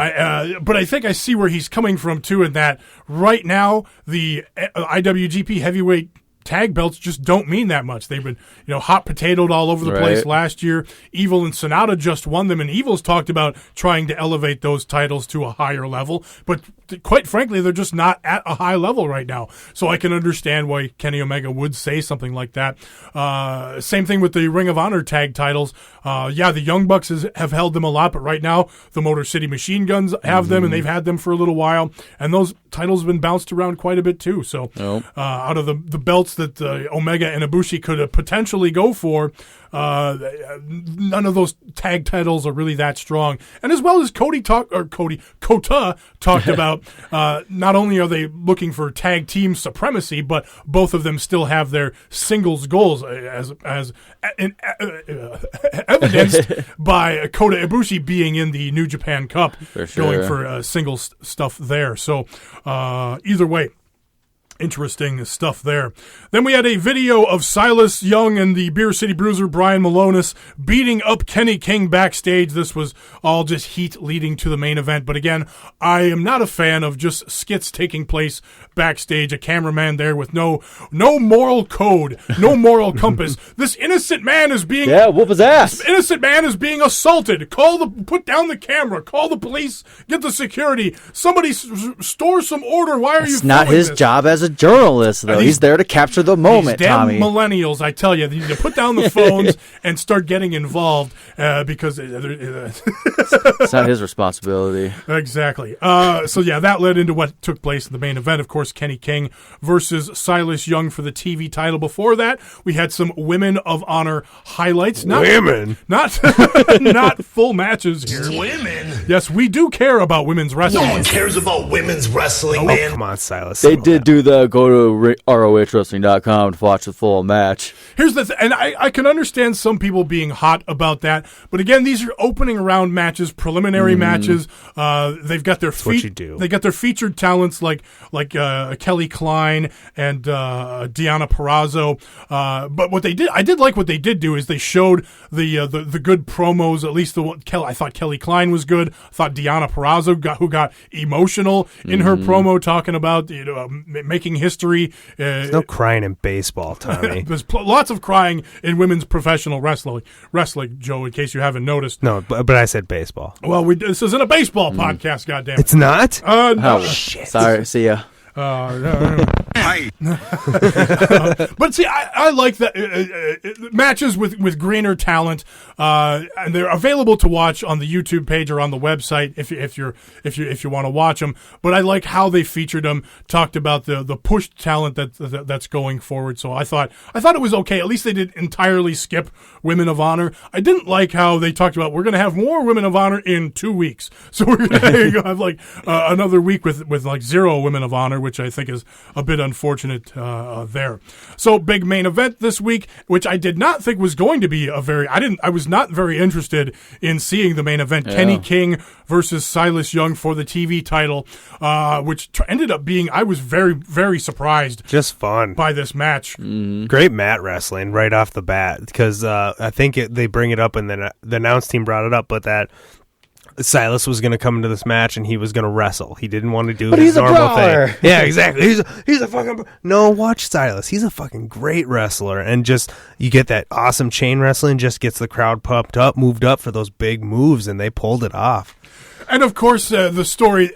But I think I see where he's coming from too. In that right now the IWGP Heavyweight tag belts just don't mean that much. They've been, hot potatoed all over the place last year. Evil and Sonata just won them, and Evil's talked about trying to elevate those titles to a higher level. But quite frankly, they're just not at a high level right now. So I can understand why Kenny Omega would say something like that. Same thing with the Ring of Honor tag titles. The Young Bucks have held them a lot, but right now the Motor City Machine Guns have them, and they've had them for a little while. And those titles have been bounced around quite a bit too. So out of the belts that Omega and Ibushi could potentially go for, none of those tag titles are really that strong. And as well as Kota talked about, not only are they looking for tag team supremacy, but both of them still have their singles goals, as evidenced by Kota Ibushi being in the New Japan Cup, going for singles stuff there. So either way, interesting stuff there. Then we had a video of Silas Young and the Beer City Bruiser Brian Malonis beating up Kenny King backstage. This was all just heat leading to the main event. But again, I am not a fan of just skits taking place backstage. A cameraman there with no moral code, no moral compass. This innocent man is being whoop his ass. This innocent man is being assaulted. Put down the camera. Call the police. Get the security. Somebody store some order. Why are you? It's not his job as a journalist, though. He's there to capture the moment, these damn Tommy. Millennials, I tell you, they need to put down the phones and start getting involved because it's not his responsibility. Exactly. That led into what took place in the main event. Of course, Kenny King versus Silas Young for the TV title. Before that, we had some Women of Honor highlights. Not full matches here. Women? Yes, we do care about women's wrestling. No one cares about women's wrestling, man. Come on, Silas. They did do the go to ROHWrestling.com to watch the full match. Here's the thing, and I can understand some people being hot about that, but again, these are opening round matches, preliminary matches. They've got their they got their featured talents like Kelly Klein and Deonna Purrazzo. But what they did, I did like what they did do is they showed the good promos. At least I thought Kelly Klein was good. I thought Deonna Purrazzo who got emotional in her promo talking about making history. There's no crying in baseball, Tommy. There's lots of crying in women's professional wrestling, Joe, in case you haven't noticed. No, but I said baseball. Well, this isn't a baseball podcast, goddammit. It's not? No. Oh, shit. Sorry, see ya. Hi. But see, I like that matches with greener talent, and they're available to watch on the YouTube page or on the website if you want to watch them. But I like how they featured them, talked about the pushed talent that's going forward. So I thought it was okay. At least they didn't entirely skip Women of Honor. I didn't like how they talked about we're going to have more Women of Honor in 2 weeks. So we're going to have like another week with like 0 Women of Honor, which I think is a bit unfortunate there. So big main event this week, which I did not think was going to be I was not very interested in seeing the main event. Yeah. Kenny King versus Silas Young for the TV title, which ended up being, I was very, very surprised. Just fun. By this match. Mm-hmm. Great mat wrestling right off the bat, because I think they bring it up, and then the announce team brought it up, but that Silas was going to come into this match and he was going to wrestle. He didn't want to do his normal thing. Yeah, exactly. He's a fucking... No, watch Silas. He's a fucking great wrestler. And just, you get that awesome chain wrestling, just gets the crowd pumped up, moved up for those big moves, and they pulled it off. And, of course, the story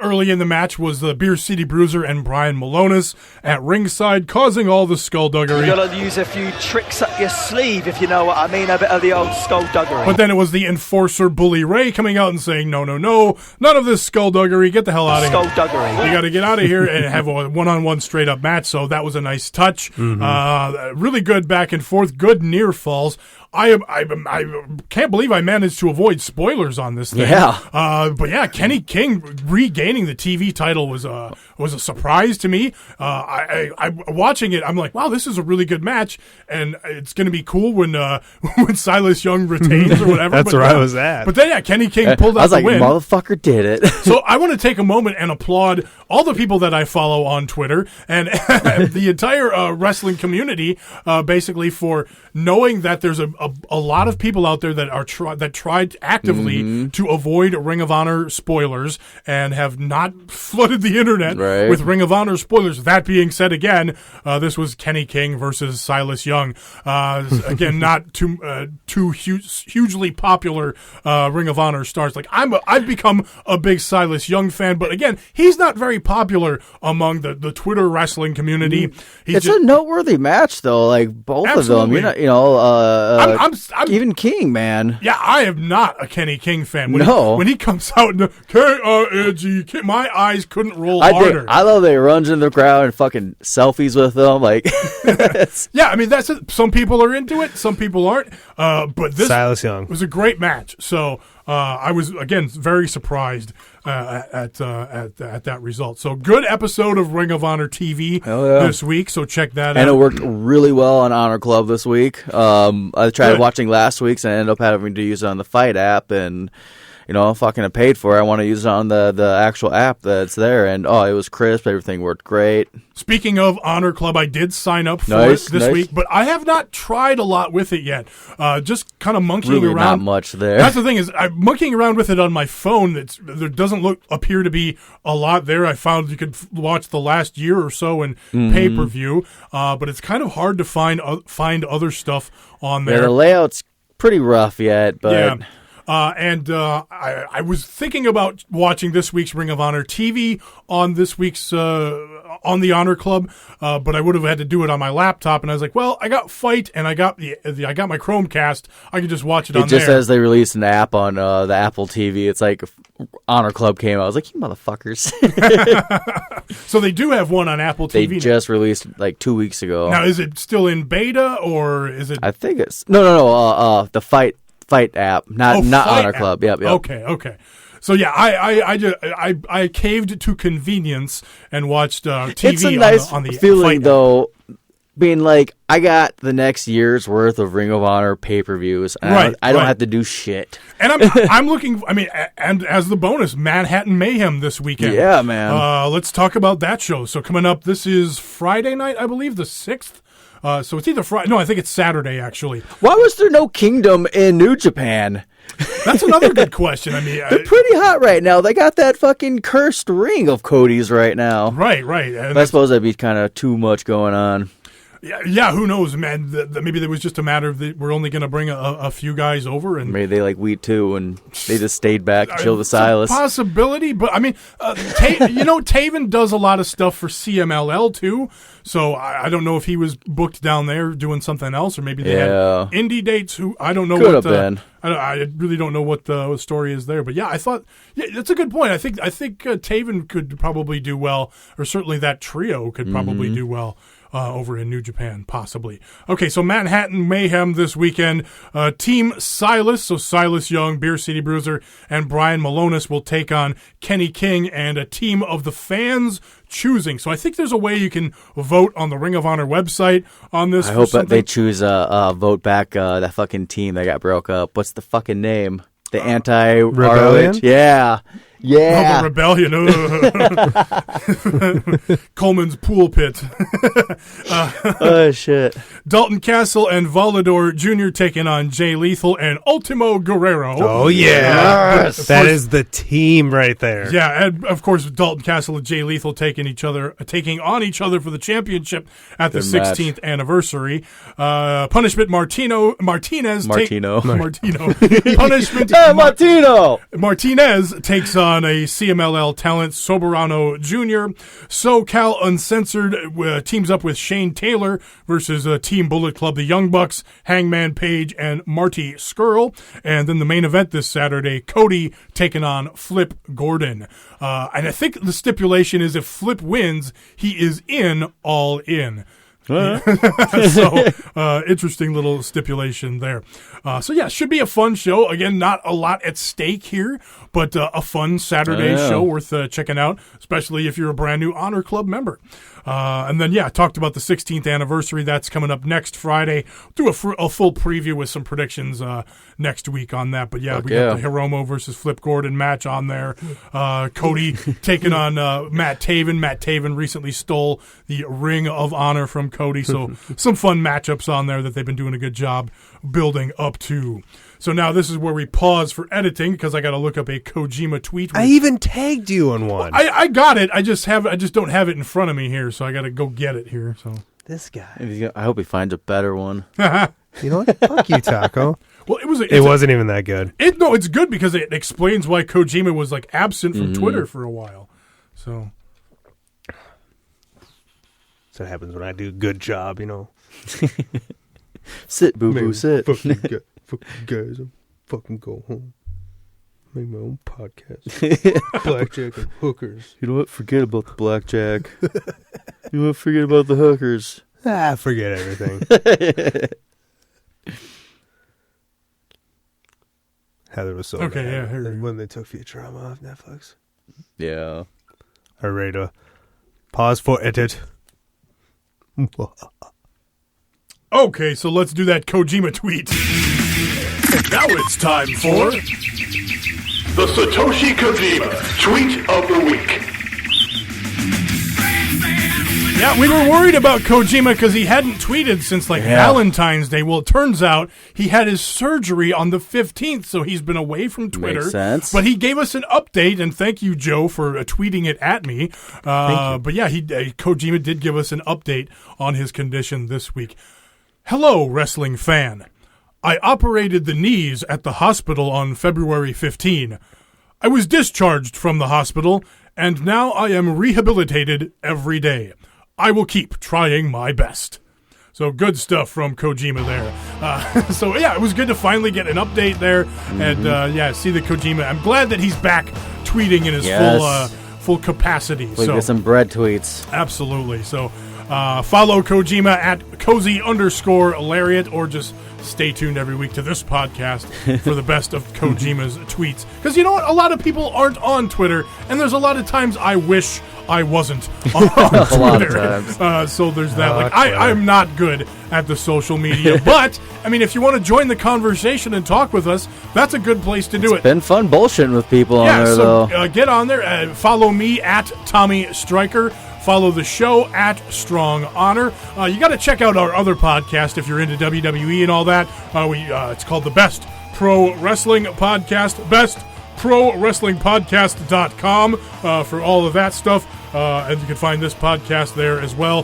early in the match was the Beer City Bruiser and Brian Malonis at ringside, causing all the skullduggery. You've got to use a few tricks up your sleeve, if you know what I mean, a bit of the old skullduggery. But then it was the enforcer, Bully Ray, coming out and saying, no, none of this skullduggery, get the hell out of here. Skullduggery. You got to get out of here and have a one-on-one straight-up match, so that was a nice touch. Mm-hmm. Really good back and forth, good near falls. I can't believe I managed to avoid spoilers on this thing. Yeah. But yeah, Kenny King regaining the TV title was a surprise to me. I watching it, I'm like, wow, this is a really good match, and it's going to be cool when Silas Young retains or whatever. That's where I was at. But then yeah, Kenny King pulled out the win. I was like, motherfucker did it. So I want to take a moment and applaud all the people that I follow on Twitter and the entire wrestling community, basically, for knowing that there's a lot of people out there that tried actively to avoid Ring of Honor spoilers and have not flooded the internet with Ring of Honor spoilers. That being said, again, this was Kenny King versus Silas Young. Again, not two hugely popular Ring of Honor stars. Like I've become a big Silas Young fan, but again, he's not very popular among the Twitter wrestling community. It's a noteworthy match, though. Like both Absolutely. of them, I'm even King, man. Yeah, I am not a Kenny King fan. When he comes out, K-R-N-G, my eyes couldn't roll harder. I love that he runs in the crowd and fucking selfies with them. Like, yeah, I mean that's it. Some people are into it, some people aren't. But this Silas Young was a great match. So I was again very surprised at that result. So good episode of Ring of Honor TV this week. So check that out. And it worked really well on Honor Club this week. I tried watching last week's and I ended up having to use it on the Fight app, and if I can have paid for it, I want to use it on the actual app that's there. And it was crisp. Everything worked great. Speaking of Honor Club, I did sign up for it this week, but I have not tried a lot with it yet. Just kind of monkeying around. Not much there. That's the thing, is I'm monkeying around with it on my phone. There doesn't appear to be a lot there. I found you could watch the last year or so in pay-per-view, but it's kind of hard to find other stuff on there. Yeah, the layout's pretty rough yet, but... Yeah. I was thinking about watching this week's Ring of Honor TV on this week's on the Honor Club, but I would have had to do it on my laptop. And I was like, well, I got Fight and I got I got my Chromecast. I could just watch it on there. Just as they released an app on the Apple TV, it's like Honor Club came out. I was like, you motherfuckers. So they do have one on Apple TV. They just released like 2 weeks ago. Now, is it still in beta or is it? I think it's no. The Fight app, not Honor app. Club. Yep. Okay. So yeah, I caved to convenience and watched TV. It's a nice on the feeling though, being like I got the next year's worth of Ring of Honor pay-per-views, and I don't have to do shit. And I'm looking. I mean, and as the bonus, Manhattan Mayhem this weekend. Yeah, man. Let's talk about that show. So coming up, this is Friday night, I believe, the 6th. So it's either Friday. No, I think it's Saturday, actually. Why was there no Kingdom in New Japan? That's another good question. I mean, they're pretty hot right now. They got that fucking cursed ring of Cody's right now. Right. And I suppose that'd be kind of too much going on. Yeah, who knows, man? Maybe there was just a matter of we're only going to bring a few guys over, and maybe they like Wheat too, and they just stayed back and chilled with Silas. A possibility, but I mean, Taven does a lot of stuff for CMLL too, so I don't know if he was booked down there doing something else, or maybe they had indie dates. Who I don't know. Could have been. I really don't know what the story is there, but yeah, I thought that's a good point. I think Taven could probably do well, or certainly that trio could probably do well. over in New Japan, possibly. Okay, so Manhattan Mayhem this weekend. Team Silas, so Silas Young, Beer City Bruiser, and Brian Malonis will take on Kenny King and a team of the fans choosing. So I think there's a way you can vote on the Ring of Honor website on this. I hope that they choose vote back that fucking team that got broke up. What's the fucking name? The Rebellion? Yeah. Yeah. Oh, the Rebellion. Coleman's pool pit. Oh, shit. Dalton Castle and Volador Jr. taking on Jay Lethal and Ultimo Guerrero. Oh, yeah. Yes. That is the team right there. Yeah, and of course, Dalton Castle and Jay Lethal taking on each other for the championship at the 16th anniversary. Punishment Martinez. Punishment Martinez takes on a CMLL talent, Soberano Jr. SoCal Uncensored teams up with Shane Taylor versus Team Bullet Club, the Young Bucks, Hangman Page, and Marty Scurll. And then the main event this Saturday, Cody taking on Flip Gordon. And I think the stipulation is if Flip wins, he is all in. So, interesting little stipulation there. So yeah, should be a fun show. Again, not a lot at stake here, but a fun Saturday show worth checking out, especially if you're a brand new Honor Club member. And then, talked about the 16th anniversary. That's coming up next Friday. Do a full preview with some predictions next week on that. But we got the Hiromu versus Flip Gordon match on there. Cody taking on Matt Taven. Matt Taven recently stole the Ring of Honor from Cody. So some fun matchups on there that they've been doing a good job building up to. So now this is where we pause for editing because I got to look up a Kojima tweet. I even tagged you on one. I got it. I just don't have it in front of me here, so I got to go get it here. So this guy. I hope he finds a better one. You know what? Fuck you, Taco. Well, it wasn't even that good. It's good because it explains why Kojima was like absent from Twitter for a while. So that's what happens when I do a good job, you know. Sit, boo-boo, sit. Fucking guys, I'm fucking go home. Make my own podcast. Blackjack and hookers. You know what? Forget about the blackjack. You know what? Forget about the hookers. Forget everything. Heather was so mad when they took Futurama off Netflix. Yeah. Are ready to pause for edit. Okay, so let's do that Kojima tweet. Now it's time for the Satoshi Kojima Tweet of the Week. Yeah, we were worried about Kojima because he hadn't tweeted since Valentine's Day. Well, it turns out he had his surgery on the 15th, so he's been away from Twitter. Makes sense. But he gave us an update, and thank you, Joe, for tweeting it at me. But yeah, Kojima did give us an update on his condition this week. Hello, wrestling fan. I operated the knees at the hospital on February 15. I was discharged from the hospital, and now I am rehabilitated every day. I will keep trying my best. So good stuff from Kojima there. So yeah, it was good to finally get an update there, and see the Kojima. I'm glad that he's back tweeting in his full capacity. We get some bread tweets. Absolutely. So follow Kojima at cozy_lariat, or just stay tuned every week to this podcast for the best of Kojima's tweets. Because you know what? A lot of people aren't on Twitter, and there's a lot of times I wish I wasn't on Twitter. So there's that. I'm not good at the social media. But, I mean, if you want to join the conversation and talk with us, that's a good place to do it. It's been fun bullshitting with people on there, so, though. Get on there. Follow me at Tommy Stryker. Follow the show at Strong Honor. You got to check out our other podcast if you're into WWE and all that. It's called the Best Pro Wrestling Podcast, bestprowrestlingpodcast.com for all of that stuff. And you can find this podcast there as well.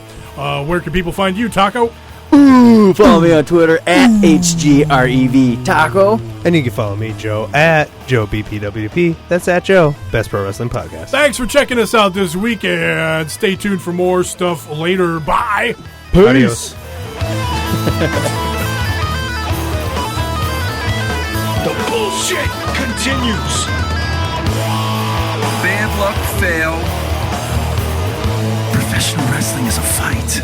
Where can people find you, Taco? Follow me on Twitter at HGREV Taco. And you can follow me, Joe, at JoeBPWP. That's at Joe, Best Pro Wrestling Podcast. Thanks for checking us out this week, and stay tuned for more stuff later. Bye. Peace. Adios. The bullshit continues. Bad luck fail. Professional wrestling is a fight.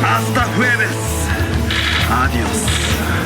Hasta jueves. Adiós.